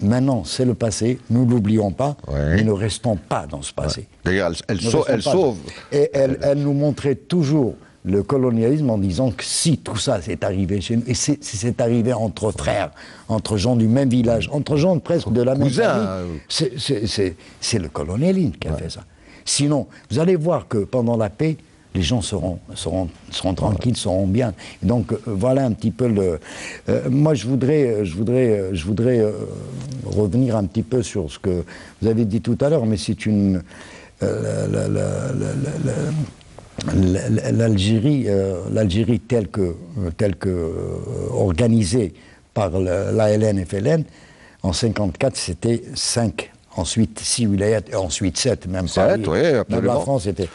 Maintenant, c'est le passé, nous ne l'oublions pas, mais ne restons pas dans ce passé. Ouais. D'ailleurs, elle sauve. Et elle nous montrait toujours le colonialisme en disant que si tout ça c'est arrivé chez nous, et c'est arrivé entre frères, entre gens du même village, entre gens presque de la même famille, c'est le colonialisme qui a fait ça. Sinon, vous allez voir que pendant la paix, les gens seront tranquilles, seront bien. Et donc voilà un petit peu le... moi je voudrais revenir un petit peu sur ce que vous avez dit tout à l'heure, mais c'est une... L'Algérie telle que organisée par l'ALN FLN, en 1954 c'était 5, ensuite 6 wilayats, et ensuite 7, même Paris, même la France était...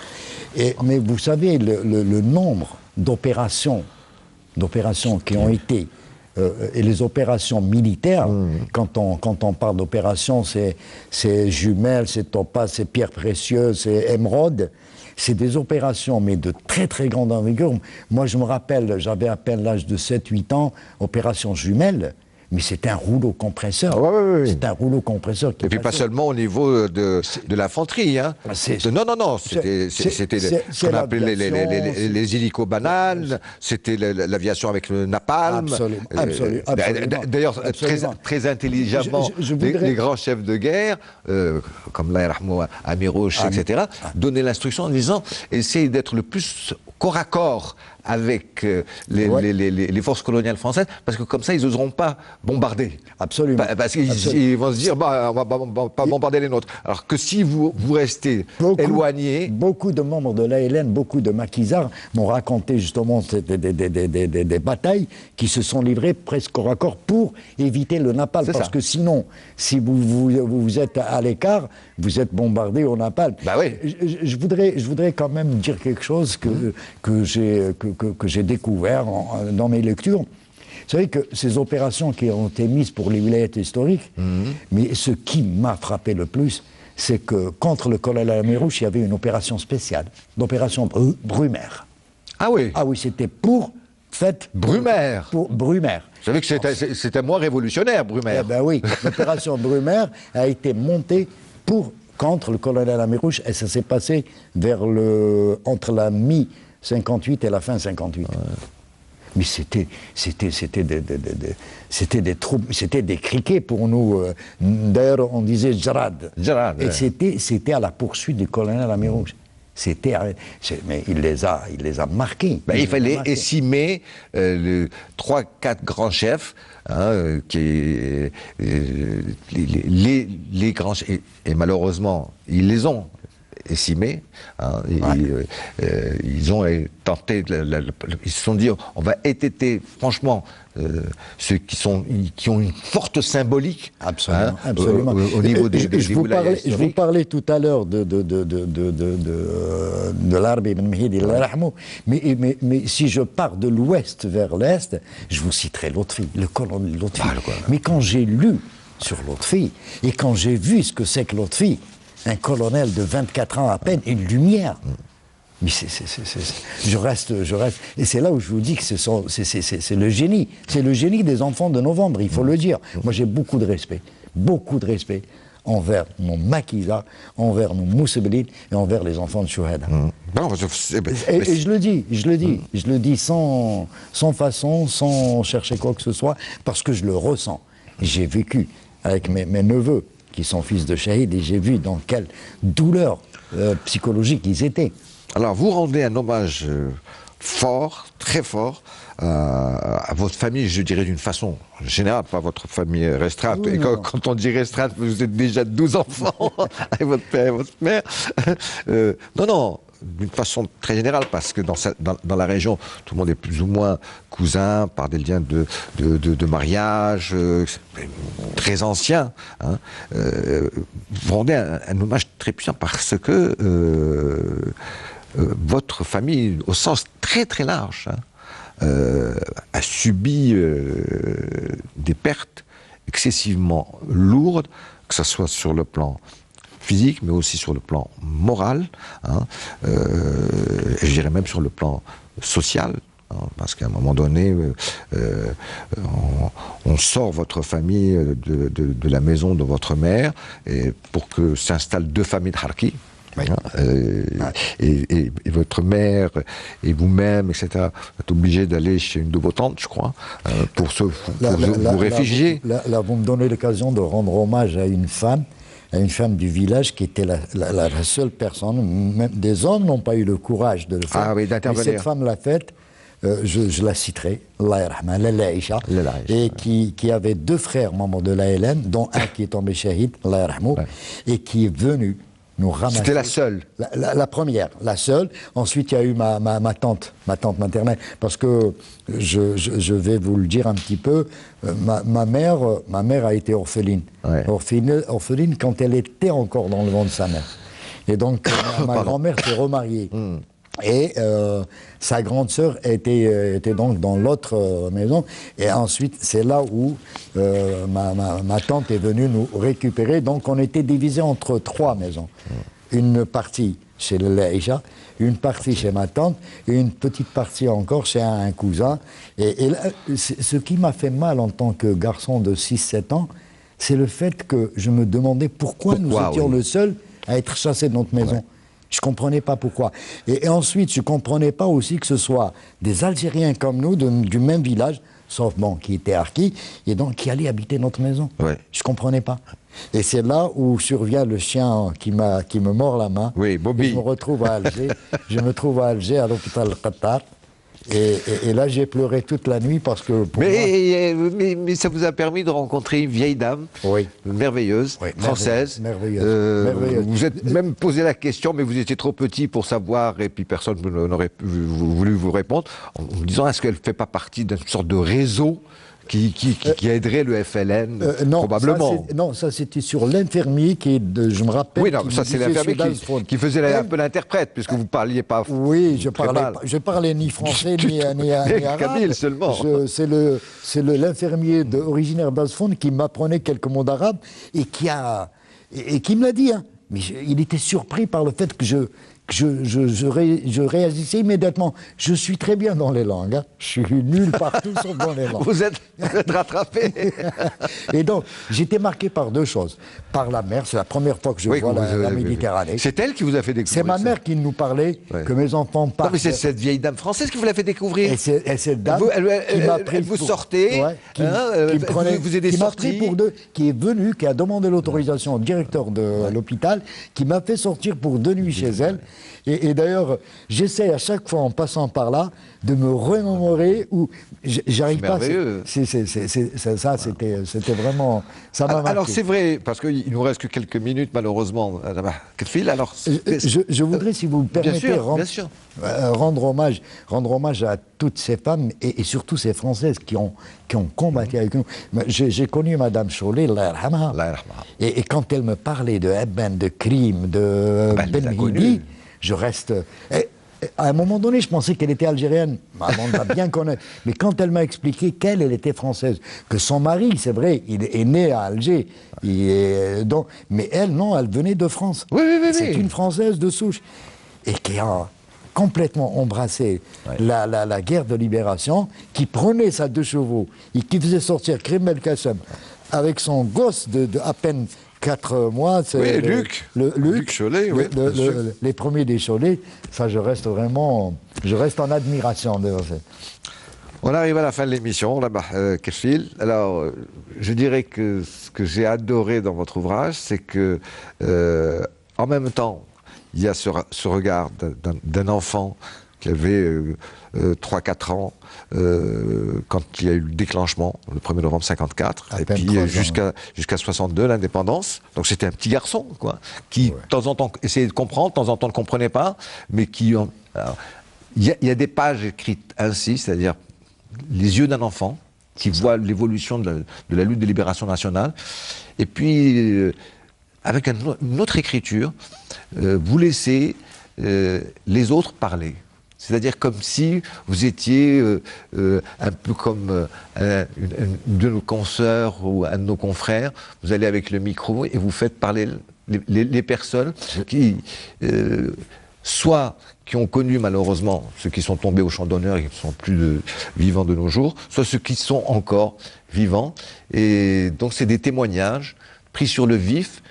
mais vous savez, le nombre d'opérations qui ont été, et les opérations militaires, quand on parle d'opérations, c'est jumelles, c'est topaz, c'est pierres précieuses, c'est émeraude, c'est des opérations, mais de très très grande envergure. Moi, je me rappelle, j'avais à peine l'âge de 7-8 ans, opération jumelle. Mais c'était un rouleau compresseur. C'est un rouleau compresseur. Et puis pas seulement au niveau de l'infanterie. Hein. Non. C'était ce qu'on appelait les hélico-bananes, c'était l'aviation avec le napalm. Absolument. D'ailleurs, très intelligemment, les grands chefs de guerre, comme l'Aïrahmou Amirouche, etc., donnaient l'instruction en disant essayez d'être le plus corps à corps avec Ouais. les forces coloniales françaises, parce que comme ça, ils n'oseront pas bombarder. Absolument. Parce qu'ils Absolument. ils vont se dire, bah, on va pas bombarder les nôtres. Alors que si vous restez éloignés... Beaucoup de membres de l'ALN, beaucoup de maquisards m'ont raconté justement des batailles qui se sont livrées presque au raccord pour éviter le napalm. Parce que sinon, si vous êtes à l'écart, vous êtes bombardé au napalm. Bah oui. Je voudrais quand même dire quelque chose que j'ai découvert dans mes lectures. Vous savez que ces opérations qui ont été mises pour les wilayats historiques, mais ce qui m'a frappé le plus, c'est que contre le colonel Amirouche, il y avait une opération spéciale, l'opération Brumaire. Ah oui. Ah oui, c'était pour fête Brumaire. Pour Brumaire. Vous savez que c'était moins révolutionnaire, Brumaire. Eh ben oui, l'opération Brumaire a été montée contre le colonel Amirouche et ça s'est passé entre la mi-58 et la fin 58. Ouais. Mais c'était des troupes, c'était des criquets pour nous. D'ailleurs, on disait Jarad. Jarad. Et c'était à la poursuite du colonel Amirouche. Mais il les a marqués. Ben, il fallait estimer 3-4 grands chefs, hein, les grands chefs, et malheureusement, ils les ont estimés. Hein, ils ont tenté, ils se sont dit, on va étêter, franchement, ceux qui ont une forte symbolique. Absolument, hein, absolument. Au niveau des je vous parlais tout à l'heure de l'Arbi ibn Mihdi, mais si je pars de l'ouest vers l'est, je vous citerai Lotfi, le colonel Lotfi. Mais quand j'ai lu sur Lotfi, et quand j'ai vu ce que c'est que Lotfi, un colonel de 24 ans à peine, une lumière. Mais je reste. Et c'est là où je vous dis que c'est le génie. C'est le génie des enfants de novembre, il faut le dire. Moi, j'ai beaucoup de respect envers nos maquisards, envers nos mousseblines et envers les enfants de Chouhada. Et je le dis sans façon, sans chercher quoi que ce soit, parce que je le ressens. J'ai vécu avec mes neveux, qui sont fils de shahid, et j'ai vu dans quelle douleur psychologique ils étaient. Alors, vous rendez un hommage fort, très fort, à votre famille, je dirais d'une façon générale, pas votre famille restreinte. Oui, et quand on dit restreinte, vous êtes déjà 12 enfants avec votre père et votre mère. Non, d'une façon très générale, parce que dans la région, tout le monde est plus ou moins cousin par des liens de mariage très anciens. Hein. Vous rendez un hommage très puissant parce que votre famille, au sens très très large, hein, a subi des pertes excessivement lourdes, que ce soit sur le plan physique, mais aussi sur le plan moral, hein, et je dirais même sur le plan social, hein, parce qu'à un moment donné, on sort votre famille de la maison de votre mère et pour que s'installent deux familles de Harki. Oui. Et votre mère et vous-même, etc., vous êtes obligés d'aller chez une de vos tantes, je crois, pour vous réfugier. Là, vous me donnez l'occasion de rendre hommage à une femme du village qui était la seule personne, même des hommes n'ont pas eu le courage de le faire. Ah oui, d'intervenir. Mais cette femme l'a faite, je la citerai, Allah yarhamha, Lalla Aïcha, et qui avait deux frères membres de l'ALN, dont un qui est tombé shahid, Allah yarhamou, et qui est venu nous ramasser. C'était la seule. La première, la seule. Ensuite, il y a eu ma tante maternelle. Parce que, je vais vous le dire un petit peu, ma mère a été orpheline. Ouais. Orpheline quand elle était encore dans le ventre de sa mère. Et donc, ma grand-mère s'est remariée. Et sa grande sœur était donc dans l'autre maison. Et ensuite, c'est là où ma tante est venue nous récupérer. Donc, on était divisés entre trois maisons. Une partie chez Laïcha, une partie chez ma tante, et une petite partie encore chez un cousin. Et là, ce qui m'a fait mal en tant que garçon de 6-7 ans, c'est le fait que je me demandais pourquoi nous étions le seul à être chassés de notre maison. Ouais. Je ne comprenais pas pourquoi. Et ensuite, je ne comprenais pas aussi que ce soit des Algériens comme nous, du même village, sauf bon, qui étaient harkis, et donc qui allaient habiter notre maison. Ouais. Je ne comprenais pas. Et c'est là où survient le chien qui me mord la main. Oui, Bobby. Je me retrouve à Alger. Je me trouve à Alger, à l'hôpital Qatar. Et là, j'ai pleuré toute la nuit parce que pour moi... Mais ça vous a permis de rencontrer une vieille dame Oui. merveilleuse, Oui, française. merveilleuse. Vous êtes même posé la question, mais vous étiez trop petit pour savoir, et puis personne n'aurait voulu vous répondre, en vous disant, est-ce qu'elle ne fait pas partie d'une sorte de réseau qui aiderait le FLN, probablement. Non, ça c'était sur l'infirmier je me rappelle... Oui, non, ça c'est l'infirmier qui faisait un peu l'interprète, puisque vous ne parliez pas... Oui, je parlais ni français ni arabe. Kabyle seulement. C'est l'infirmier originaire d'Asfond qui m'apprenait quelques mots d'arabe et qui me l'a dit. Hein. Mais il était surpris par le fait que je réagissais immédiatement. Je suis très bien dans les langues. Hein. Je suis nul partout sauf dans les langues. Vous êtes rattrapé. Et donc, j'étais marqué par deux choses. Par la mer, c'est la première fois que je vois la Méditerranée. C'est elle qui vous a fait découvrir. C'est ma mère qui nous parlait que mes enfants partent. Non, mais c'est cette vieille dame française qui vous l'a fait découvrir. Et cette dame qui m'a pris vous sortez, qui m'a pris pour deux, qui est venue, qui a demandé l'autorisation au directeur de l'hôpital, qui m'a fait sortir pour 2 nuits chez elle. Et d'ailleurs, j'essaie à chaque fois en passant par là de me remémorer où j'arrive pas. Ça, c'était vraiment. Ça m'a marqué. Alors c'est vrai, parce qu'il nous reste que quelques minutes malheureusement. Alors, je voudrais, si vous me permettez, bien sûr. Rendre hommage à toutes ces femmes et surtout ces Françaises qui ont combattu avec nous. J'ai connu Madame Chollet, Allah yarhamha. Et quand elle me parlait de Ebben, de Krim, de Ben Mhidi, je reste... À un moment donné, je pensais qu'elle était algérienne, avant de la bien connaître. Mais quand elle m'a expliqué qu'elle était française, que son mari, c'est vrai, il est né à Alger, mais elle, non, elle venait de France. Oui. C'est une Française de souche. Et qui a complètement embrassé la guerre de libération, qui prenait sa 2 chevaux et qui faisait sortir Krim Belkacem avec son gosse de à peine 4 mois, c'est Luc Chollet, les premiers des Chollet. Ça, je reste en admiration de ça. On arrive à la fin de l'émission, Kefil. Alors, je dirais que ce que j'ai adoré dans votre ouvrage, c'est que, en même temps, il y a ce regard d'un enfant qui avait 3-4 ans quand il y a eu le déclenchement, le 1er novembre 54, et puis jusqu'à 62, l'indépendance. Donc c'était un petit garçon, quoi, qui, de temps en temps, essayait de comprendre, de temps en temps ne comprenait pas, mais qui... Il y a des pages écrites ainsi, c'est-à-dire les yeux d'un enfant qui voit l'évolution de la lutte de libération nationale, et puis avec une autre écriture, vous laissez les autres parler. C'est-à-dire comme si vous étiez un peu comme une de nos consoeurs ou un de nos confrères, vous allez avec le micro et vous faites parler les personnes qui, soit qui ont connu malheureusement ceux qui sont tombés au champ d'honneur et qui ne sont plus vivants de nos jours, soit ceux qui sont encore vivants. Et donc c'est des témoignages pris sur le vif,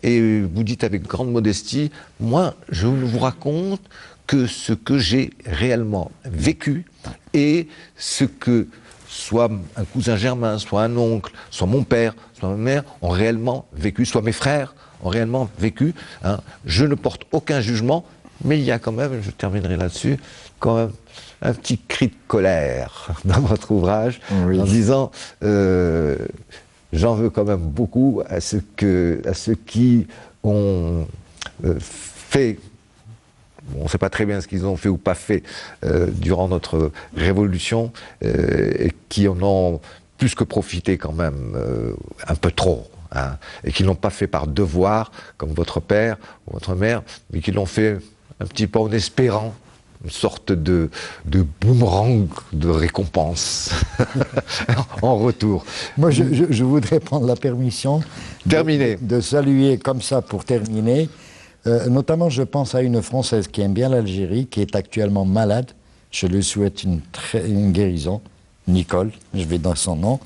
et vous dites avec grande modestie, moi je vous raconte que ce que j'ai réellement vécu et ce que soit un cousin germain, soit un oncle, soit mon père, soit ma mère ont réellement vécu, soit mes frères ont réellement vécu. Hein. Je ne porte aucun jugement, mais il y a quand même, je terminerai là-dessus, quand même un petit cri de colère dans votre ouvrage, en disant j'en veux quand même beaucoup à ceux qui ont fait... On ne sait pas très bien ce qu'ils ont fait ou pas fait durant notre révolution, et qui en ont plus que profité quand même, un peu trop, hein, et qui ne l'ont pas fait par devoir, comme votre père ou votre mère, mais qui l'ont fait un petit peu en espérant une sorte de boomerang de récompense en retour. Moi, je voudrais prendre la permission de saluer comme ça pour terminer. Notamment, je pense à une Française qui aime bien l'Algérie, qui est actuellement malade. Je lui souhaite une guérison. Nicole, je vais dans son nom.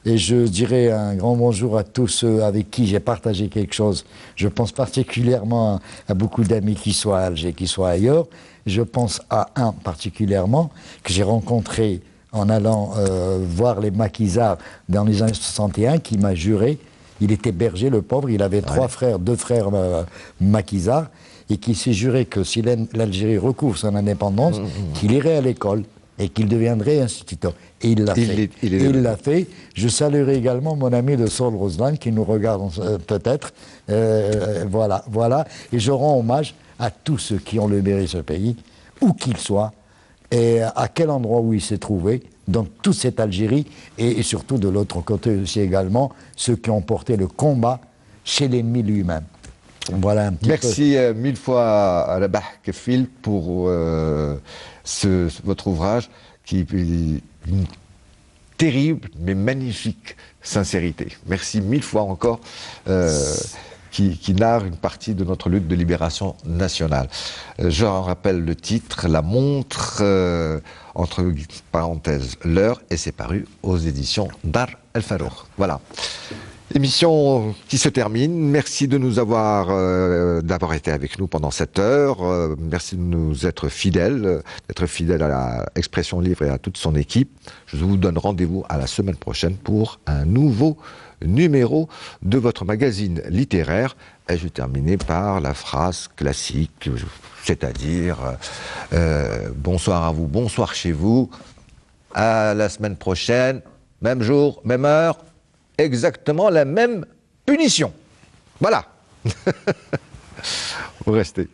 Et je dirais un grand bonjour à tous ceux avec qui j'ai partagé quelque chose. Je pense particulièrement à beaucoup d'amis qui soient à Alger, qui soient ailleurs. Je pense à un particulièrement que j'ai rencontré en allant voir les maquisards dans les années 61, qui m'a juré. Il était berger, le pauvre, il avait 3 frères, 2 frères maquisards, et qui s'est juré que si l'Algérie recouvre son indépendance, qu'il irait à l'école. et qu'il deviendrait instituteur. Et il l'a fait. Il l'a fait. Je saluerai également mon ami de Saul Roslan qui nous regarde peut-être. Voilà. Et je rends hommage à tous ceux qui ont libéré ce pays, où qu'il soit, et à quel endroit où il s'est trouvé, dans toute cette Algérie, et surtout de l'autre côté aussi également, ceux qui ont porté le combat chez l'ennemi lui-même. Voilà un petit Merci mille fois à Rabah Kefil pour votre ouvrage qui est une terrible mais magnifique sincérité. Merci mille fois encore qui narre une partie de notre lutte de libération nationale. Je rappelle le titre, La montre, entre parenthèses, l'heure, et c'est paru aux éditions Dar El Farouk. Voilà. Émission qui se termine. Merci de nous d'avoir été avec nous pendant cette heure. Merci de nous être fidèles, d'être fidèles à l'Expression Livre et à toute son équipe. Je vous donne rendez-vous à la semaine prochaine pour un nouveau numéro de votre magazine littéraire. Et je terminerai par la phrase classique, c'est-à-dire bonsoir à vous, bonsoir chez vous. À la semaine prochaine, même jour, même heure. Exactement la même punition. Voilà. Vous restez.